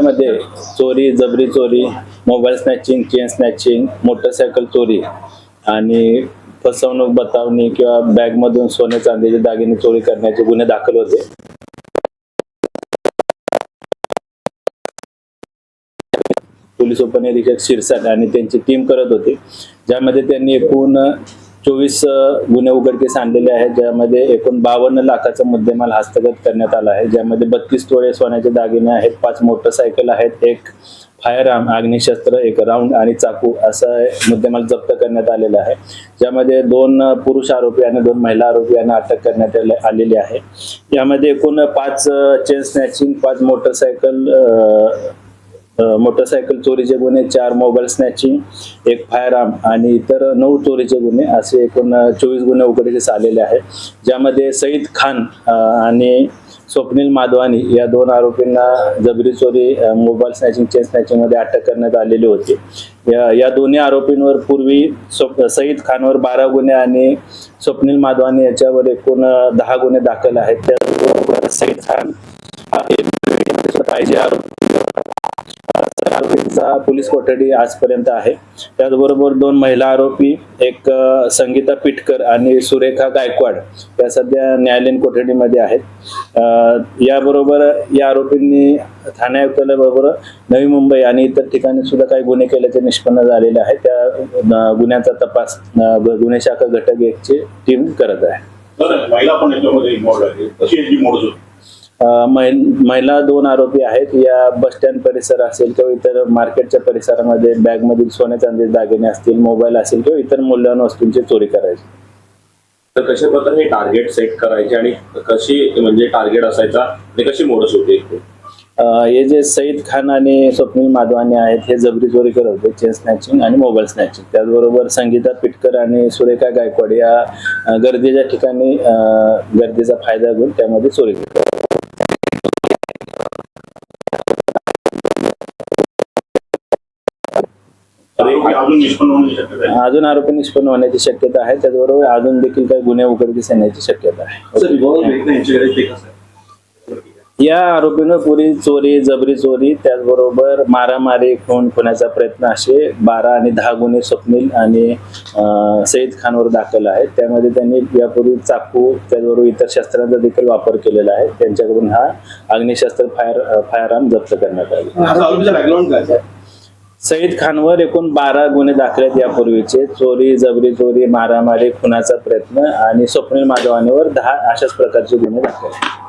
यामध्ये चोरी, जबरी चोरी, mobile snatching, chain snatching, motorcycle चोरी आणि फसवणूक, बतावणी किंवा बॅगमधून सोने चांदीचे दागिने चोरी करण्याचे गुन्हे दाखल होते. पोलीस उपनिरीक्षक शिरसाट आणि त्यांची टीम करत होती, ज्यामध्ये त्यांनी एकूण 24 गुन्हे उघडकीस आणलेले आहेत, ज्यामध्ये एकूण 52 लाखाचा मुद्देमाल हस्तगत करण्यात आला आहे, ज्यामध्ये 32 तोळे सोन्याचे दागिने आहेत, 5 मोटरसायकल आहेत, एक फायर आर्म अग्निशस्त्र, एक राऊंड आणि चाकू असा मुद्देमाल जप्त करण्यात आलेला आहे, ज्यामध्ये 2 पुरुष आरोपी आणि 2 महिला आरोपी यांना अटक करण्यात आलेली आहे. यामध्ये एकूण 5 चेन स्नॅचिंग, 5 मोटरसायकल चोरीचे गुन्हे, 4 मोबाईल स्नॅचिंग, 1 फायर आर्म आणि इतर 9 चोरीचे गुन्हे असे एकूण 24 गुन्हे उघडकीस आलेले आहेत, ज्यामध्ये सईद खान आणि स्वप्नील माधवानी या 2 आरोपींना जबरी चोरी, मोबाईल स्नॅचिंग, चेन स्नॅचिंग मध्ये अटक करण्यात आलेली होती. या दोन्ही आरोपींवर पूर्वी सईद खानवर 12 गुन्हे आणि स्वप्नील माधवानी याच्यावर एकूण 10 गुन्हे दाखल आहेत. त्याचबरोबर सईद खान आरोपींचा पोलीस कोठडी आजपर्यंत आहे. त्याचबरोबर 2 महिला आरोपी, एक संगीता पिटकर आणि सुरेखा गायकवाड या सध्या न्यायालयीन कोठडीमध्ये आहेत. याबरोबर या आरोपींनी ठाणे आयुक्तालयाबरोबर नवी मुंबई आणि इतर ठिकाणी सुद्धा काही गुन्हे केल्याचे निष्पन्न झालेले आहे. त्या गुन्ह्याचा तपास गुन्हे शाखा घटक 1 ची टीम करत आहे. महिला 2 आरोपी आहेत. या बस स्टँड परिसर असेल किंवा इतर मार्केटच्या परिसरामध्ये बॅगमधील सोने चांदीचे दागिने असतील, मोबाईल असेल किंवा इतर मौल्यवान वस्तूंची चोरी करायची. तर कशा प्रकारे टार्गेट सेट करायचे आणि कशी म्हणजे टार्गेट असायचा आणि कशी मोडस होते? हे जे सईद खान आणि स्वप्नील माधवानी आहेत हे जबरी चोरी करत होते, चेन स्नॅचिंग आणि मोबाईल स्नॅचिंग. त्याचबरोबर संगीता पिटकर आणि सुरेखा गायकवाड या गर्दीच्या ठिकाणी गर्दीचा फायदा घेऊन त्यामध्ये चोरी करतात. अजून आरोपी निष्पन्न होण्याची शक्यता आहे. त्याचबरोबर अजून देखील काही गुन्हे उघडकीस येण्याची शक्यता आहे. या आरोपीनं पुरी चोरी, जबरी चोरी, त्याचबरोबर मारामारी, खून, खुनाचा प्रयत्न असे 12 आणि 10 गुन्हे स्वप्नील आणि सईद खानवर दाखल आहेत. त्यामध्ये त्यांनी यापूर्वी चाकू, त्याचबरोबर इतर शस्त्रांचा देखील वापर केलेला आहे. त्यांच्याकडून हा अग्निशस्त्र, फायर आर्म जप्त करण्यात आले. सईद खानवर एकूण 12 गुन्हे दाखल आहेत यापूर्वीचे, चोरी, जबरी चोरी, मारामारी, खुनाचा प्रयत्न आणि स्वप्नील माधवानीवर 10 अशाच प्रकारचे गुन्हे दाखल आहेत.